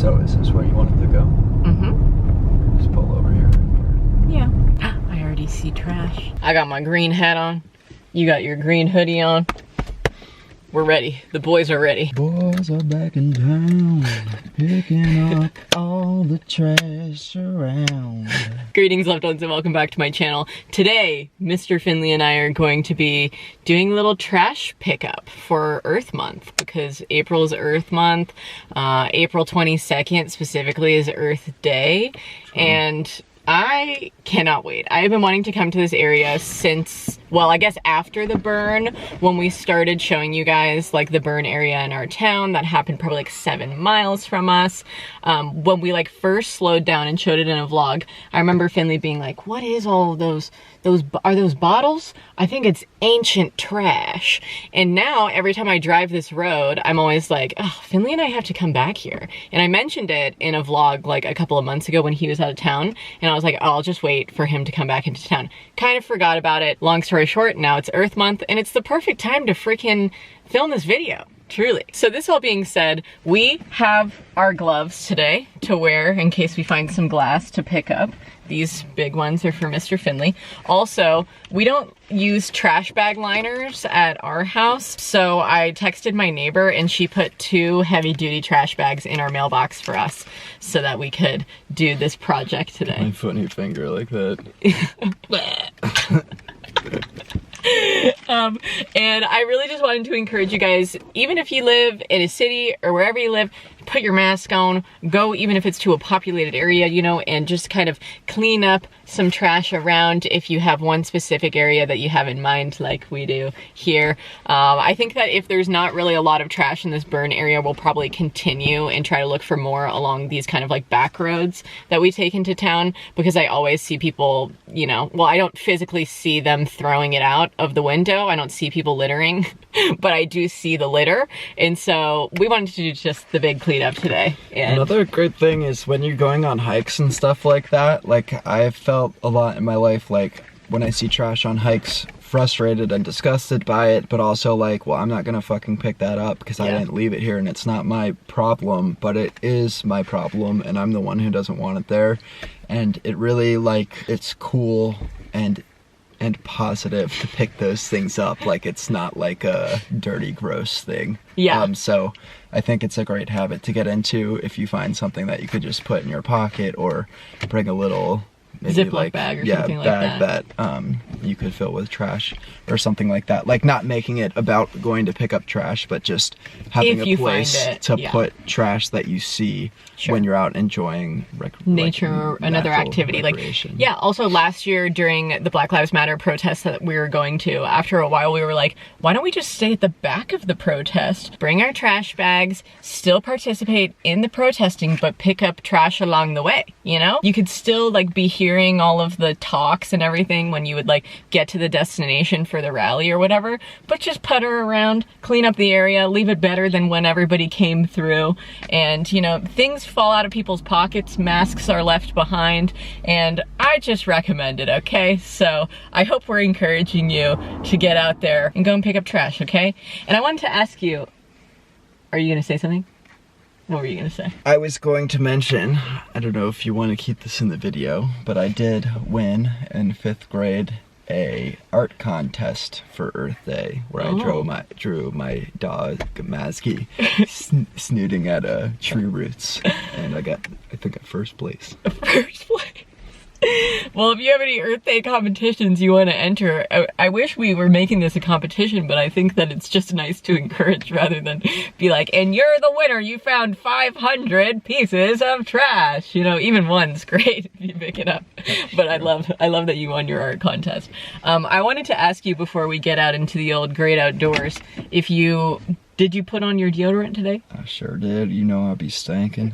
So is this where you wanted to go? Mm-hmm. Just pull over here. Yeah. I already see trash. I got my green hat on. You got your green hoodie on. We're ready. The boys are ready. Boys are back in town, picking up all the trash around. Greetings, loved ones, and welcome back to my channel. Today, Mr. Finley and I are going to be doing a little trash pickup for Earth Month, because April is Earth Month. April 22nd specifically is Earth Day. And I cannot wait. I have been wanting to come to this area since, well, I guess after the burn, when we started showing you guys like the burn area in our town. That happened probably like 7 miles from us. When we like first slowed down and showed it in a vlog, I remember Finley being like, what is all of those are those bottles? I think it's ancient trash. And now every time I drive this road, I'm always like, oh, Finley and I have to come back here. And I mentioned it in a vlog like a couple of months ago when he was out of town. And I was like, oh, I'll just wait for him to come back into town. Kind of forgot about it. Long story short, now it's Earth Month and it's the perfect time to freaking film this video. Truly. So this all being said, we have our gloves today to wear in case we find some glass to pick up. These big ones are for Mr. Finley. Also, we don't use trash bag liners at our house, so I texted my neighbor and she put 2 heavy-duty trash bags in our mailbox for us so that we could do this project today. My funny finger like that. And I really just wanted to encourage you guys, even if you live in a city or wherever you live, put your mask on, go even if it's to a populated area, you know, and just kind of clean up some trash around if you have one specific area that you have in mind like we do here. I think that if there's not really a lot of trash in this burn area, we'll probably continue and try to look for more along these kind of like back roads that we take into town, because I always see people, you know, well, I don't physically see them throwing it out of the window. I don't see people littering, but I do see the litter. And so we wanted to do just the big cleanup today. And another great thing is when you're going on hikes and stuff like that, like I've felt a lot in my life, like when I see trash on hikes, frustrated and disgusted by it, but also like, well, I'm not gonna fucking pick that up because I didn't leave it here and it's not my problem, but it is my problem and I'm the one who doesn't want it there. And it really, like, it's cool and positive to pick those things up. Like, it's not like a dirty, gross thing. Yeah. So I think it's a great habit to get into if you find something that you could just put in your pocket or bring a little maybe Ziploc bag or something like that. You could fill with trash or something like that. Like, not making it about going to pick up trash, but just having a place to put trash that you see when you're out enjoying nature or another activity. Like, yeah, also last year during the Black Lives Matter protests that we were going to, after a while we were like, why don't we just stay at the back of the protest, bring our trash bags, still participate in the protesting, but pick up trash along the way, you know? You could still like be hearing all of the talks and everything when you would like get to the destination for the rally or whatever, but just putter around, clean up the area, leave it better than when everybody came through. And you know, things fall out of people's pockets, masks are left behind, and I just recommend it, okay? So I hope we're encouraging you to get out there and go and pick up trash, okay? And I wanted to ask you, are you gonna say something? What were you gonna say? I was going to mention, I don't know if you want to keep this in the video, but I did win in 5th grade a art contest for Earth Day where I drew my dog Mazky snooting at tree roots, and I think at 1st place. First place. Well, if you have any Earth Day competitions you want to enter, I wish we were making this a competition, but I think that it's just nice to encourage rather than be like, and you're the winner, you found 500 pieces of trash. You know, even one's great if you pick it up. But I love that you won your art contest. I wanted to ask you before we get out into the old great outdoors, did you put on your deodorant today? I sure did. You know I'll be stankin'.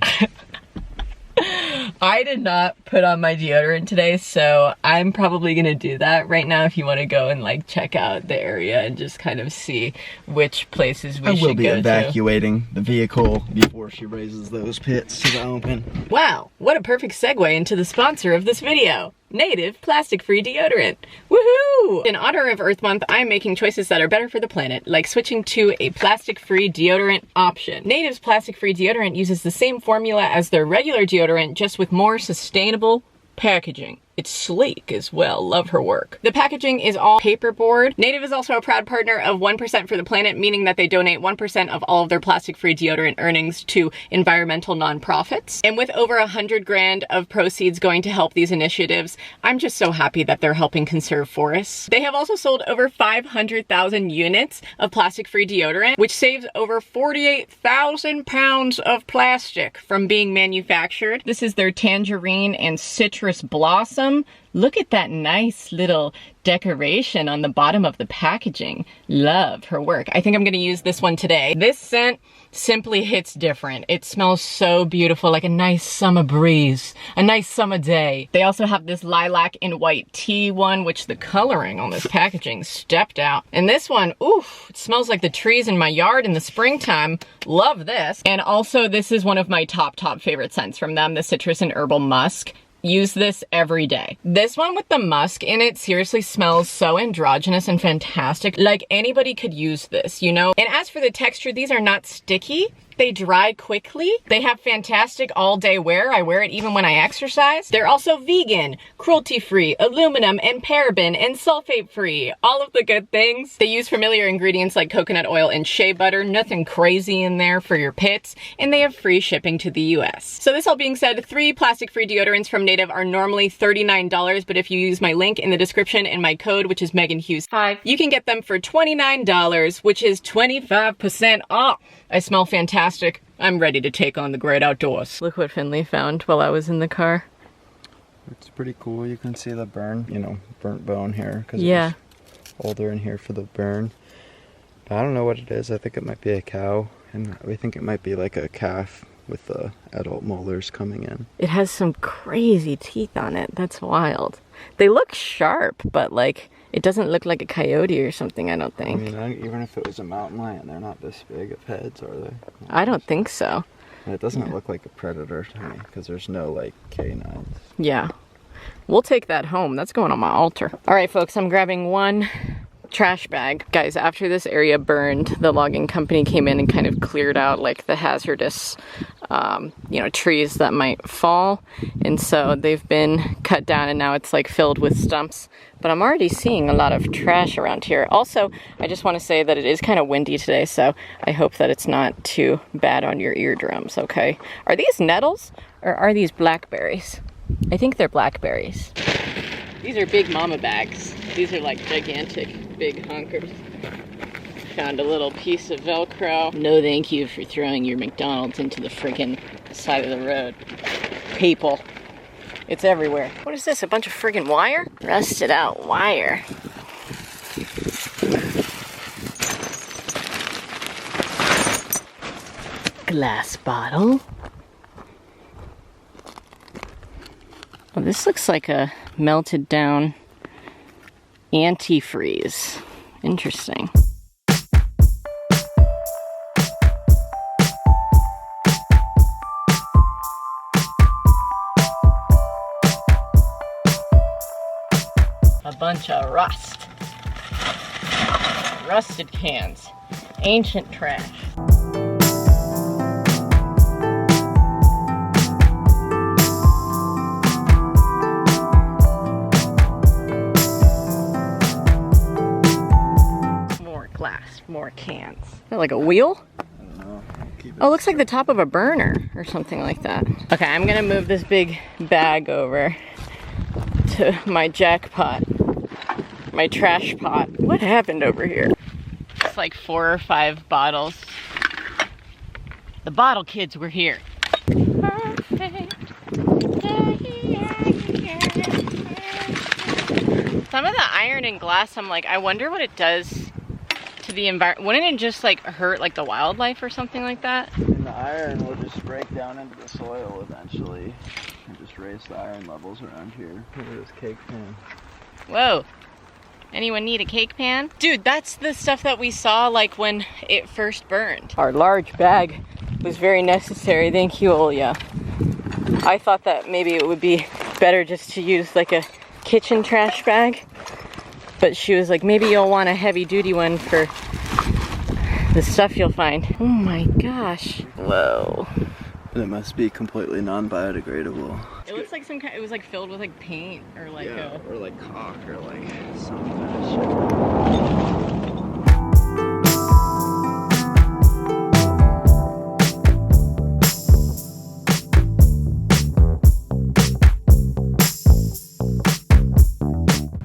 I did not put on my deodorant today, so I'm probably gonna do that right now if you want to go and like check out the area and just kind of see which places we should go to. I will be evacuating the vehicle before she raises those pits to the open. Wow, what a perfect segue into the sponsor of this video. Native plastic-free deodorant. Woohoo! In honor of Earth Month, I'm making choices that are better for the planet, like switching to a plastic-free deodorant option. Native's plastic-free deodorant uses the same formula as their regular deodorant, just with more sustainable packaging. It's sleek as well. Love her work. The packaging is all paperboard. Native is also a proud partner of 1% for the Planet, meaning that they donate 1% of all of their plastic-free deodorant earnings to environmental nonprofits. And with over 100 grand of proceeds going to help these initiatives, I'm just so happy that they're helping conserve forests. They have also sold over 500,000 units of plastic-free deodorant, which saves over 48,000 pounds of plastic from being manufactured. This is their tangerine and citrus blossom. Look at that nice little decoration on the bottom of the packaging. Love her work. I think I'm gonna use this one today. This scent simply hits different. It smells so beautiful, like a nice summer breeze, a nice summer day. They also have this lilac and white tea one, which the coloring on this packaging stepped out. And this one, oof, it smells like the trees in my yard in the springtime. Love this. And also this is one of my top favorite scents from them, the citrus and herbal musk. Use this every day. This one with the musk in it seriously smells so androgynous and fantastic. Like anybody could use this, you know? And as for the texture, these are not sticky. They dry quickly. They have fantastic all-day wear. I wear it even when I exercise. They're also vegan, cruelty-free, aluminum and paraben and sulfate-free. All of the good things. They use familiar ingredients like coconut oil and shea butter. Nothing crazy in there for your pits. And they have free shipping to the US. So this all being said, 3 plastic-free deodorants from Native are normally $39, but if you use my link in the description and my code, which is Meghan Hughes 5, you can get them for $29, which is 25% off. I smell fantastic. I'm ready to take on the great outdoors. Look what Finley found while I was in the car. It's pretty cool. You can see the burn, you know, burnt bone here. Cause yeah. It was older in here for the burn. But I don't know what it is. I think it might be a cow. And we think it might be like a calf with the adult molars coming in. It has some crazy teeth on it. That's wild. They look sharp, but like, it doesn't look like a coyote or something, I don't think. I mean, even if it was a mountain lion, they're not this big of heads, are they? I don't think so. And it doesn't look like a predator to me, because there's no, like, canines. Yeah. We'll take that home. That's going on my altar. All right, folks, I'm grabbing one trash bag. Guys, after this area burned, the logging company came in and kind of cleared out like the hazardous, you know, trees that might fall. And so they've been cut down and now it's like filled with stumps. But I'm already seeing a lot of trash around here. Also, I just want to say that it is kind of windy today, so I hope that it's not too bad on your eardrums, okay? Are these nettles or are these blackberries? I think they're blackberries. These are big mama bags. These are like gigantic, big hunkers. Found a little piece of Velcro. No thank you for throwing your McDonald's into the friggin' side of the road. People. It's everywhere. What is this, a bunch of friggin' wire? Rusted out wire. Glass bottle. Oh, this looks like a melted down antifreeze. Interesting. A bunch of rust. Rusted cans. Ancient trash. More cans. Is that like a wheel? I don't know. Oh, it looks like the top of a burner or something like that. Okay, I'm gonna move this big bag over to my jackpot, my trash pot. What happened over here? It's like 4 or 5 bottles. The bottle kids were here. Perfect. Some of the iron and glass, I'm like, I wonder what it does to the environment. Wouldn't it just like hurt like the wildlife or something like that? And the iron will just break down into the soil eventually and just raise the iron levels around here. Look at this cake pan. Whoa. Anyone need a cake pan? Dude, that's the stuff that we saw like when it first burned. Our large bag was very necessary. Thank you, Olya. I thought that maybe it would be better just to use like a kitchen trash bag. But she was like, maybe you'll want a heavy duty one for the stuff you'll find. Oh my gosh. Whoa. It must be completely non-biodegradable. It looks like some kind, it was like filled with like paint or like or like caulk or like some kind of shit.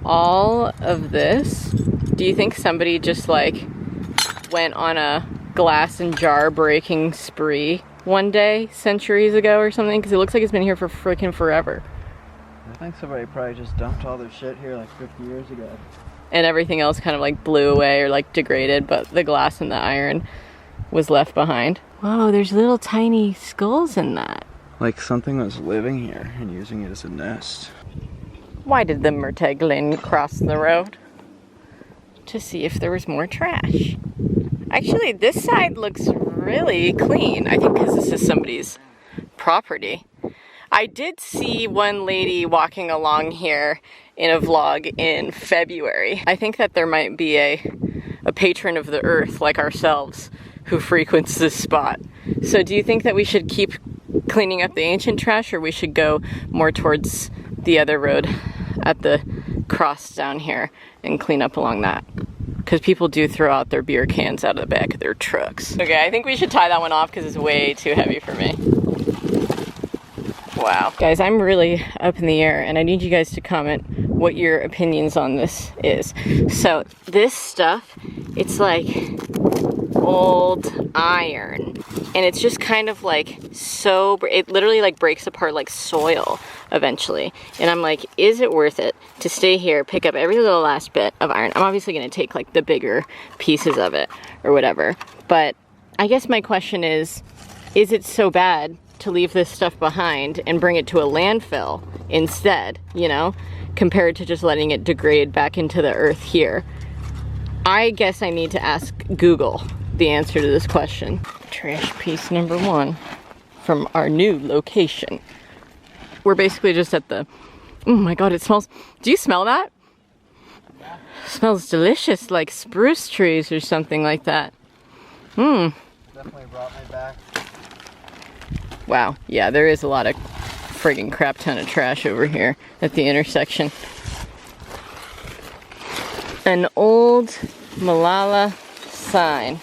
All of this, do you think somebody just like went on a glass and jar breaking spree one day centuries ago or something? Because it looks like it's been here for freaking forever. I think somebody probably just dumped all their shit here like 50 years ago. And everything else kind of like blew away or like degraded, but the glass and the iron was left behind. Whoa, there's little tiny skulls in that. Like something was living here and using it as a nest. Why did the Murteglin cross the road? To see if there was more trash. Actually, this side looks really clean. I think because this is somebody's property. I did see one lady walking along here in a vlog in February. I think that there might be a patron of the earth like ourselves who frequents this spot. So do you think that we should keep cleaning up the ancient trash, or we should go more towards the other road at the cross down here and clean up along that? Because people do throw out their beer cans out of the back of their trucks. Okay, I think we should tie that one off because it's way too heavy for me. Wow. Guys, I'm really up in the air and I need you guys to comment what your opinions on this is. So this stuff, it's like old iron and it's just kind of like so, it literally like breaks apart like soil eventually. And I'm like, is it worth it to stay here, pick up every little last bit of iron? I'm obviously gonna take like the bigger pieces of it or whatever. But I guess my question is it so bad to leave this stuff behind and bring it to a landfill instead, you know, compared to just letting it degrade back into the earth here? I guess I need to ask Google the answer to this question. Trash piece number 1 from our new location. We're basically just at the, oh my god, it smells, do you smell that? Yeah. It smells delicious, like spruce trees or something like that. Definitely brought me back. Wow, yeah, there is a lot of friggin' crap ton of trash over here at the intersection. An old Malala sign.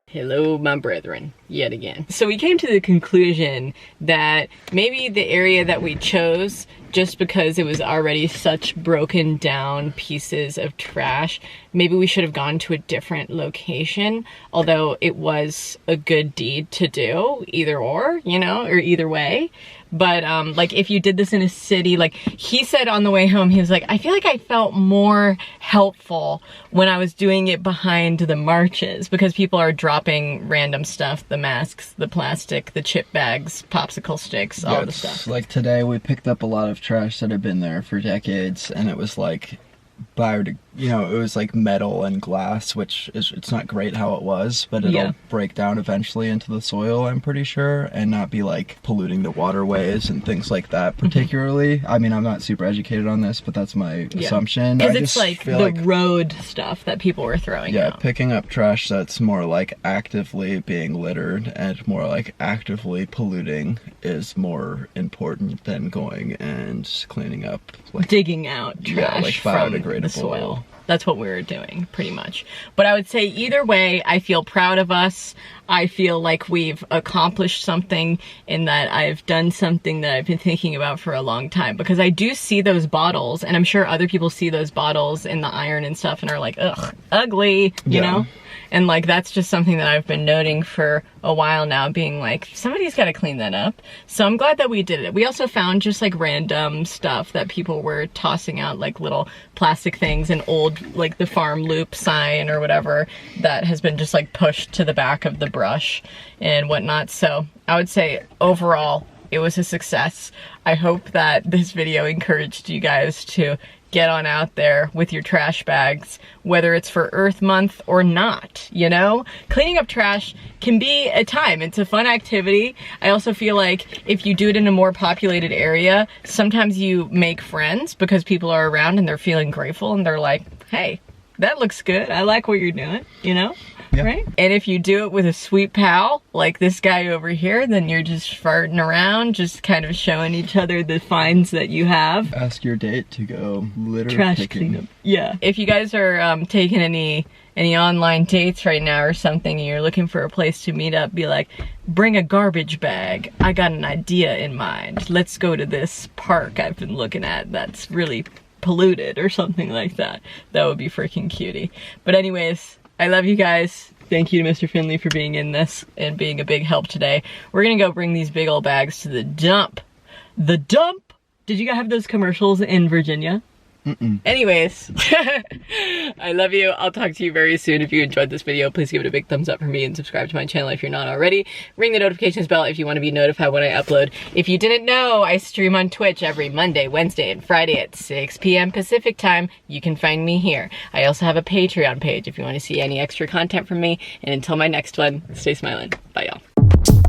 Hello, my brethren, yet again. So we came to the conclusion that maybe the area that we chose, just because it was already such broken down pieces of trash, maybe we should have gone to a different location, although it was a good deed to do, either or, you know, or either way. But like if you did this in a city, like he said on the way home, he was like, I feel like I felt more helpful when I was doing it behind the marches because people are dropping random stuff, the masks, the plastic, the chip bags, popsicle sticks, all the stuff. Like today we picked up a lot of trash that had been there for decades and it was like you know, it was like metal and glass, which is, it's not great how it was, but it'll break down eventually into the soil, I'm pretty sure, and not be like polluting the waterways and things like that particularly. I mean, I'm not super educated on this, but that's my assumption. Because it's like the road stuff that people were throwing out. Picking up trash that's more like actively being littered and more like actively polluting is more important than going and cleaning up, like digging out trash like from the soil. That's what we were doing, pretty much. But I would say either way, I feel proud of us. I feel like we've accomplished something in that I've done something that I've been thinking about for a long time. Because I do see those bottles, and I'm sure other people see those bottles in the iron and stuff and are like, ugh, ugly, you know? And like, that's just something that I've been noting for a while now, being like, somebody's got to clean that up. So I'm glad that we did it. We also found just like random stuff that people were tossing out, like little plastic things and old like the farm loop sign or whatever that has been just like pushed to the back of the brush and whatnot. So I would say overall, it was a success. I hope that this video encouraged you guys to get on out there with your trash bags, whether it's for Earth Month or not, you know? Cleaning up trash can be a time. It's a fun activity. I also feel like if you do it in a more populated area, sometimes you make friends because people are around and they're feeling grateful and they're like, hey, that looks good. I like what you're doing, you know? Yeah. Right? And if you do it with a sweet pal, like this guy over here, then you're just farting around, just kind of showing each other the finds that you have. Ask your date to go litter Trash picking. cleanup. Yeah. If you guys are taking any online dates right now or something and you're looking for a place to meet up, be like, bring a garbage bag. I got an idea in mind. Let's go to this park I've been looking at that's really polluted or something like that. That would be freaking cutie. But anyways, I love you guys. Thank you to Mr. Finley for being in this and being a big help today. We're gonna go bring these big old bags to the dump. The dump? Did you guys have those commercials in Virginia? Mm-mm. Anyways, I love you. I'll talk to you very soon. If you enjoyed this video, please give it a big thumbs up for me and subscribe to my channel if you're not already. Ring the notifications bell if you want to be notified when I upload. If you didn't know, I stream on Twitch every Monday, Wednesday, and Friday at 6 p.m. Pacific time. You can find me here. I also have a Patreon page if you want to see any extra content from me. And until my next one, stay smiling. Bye, y'all.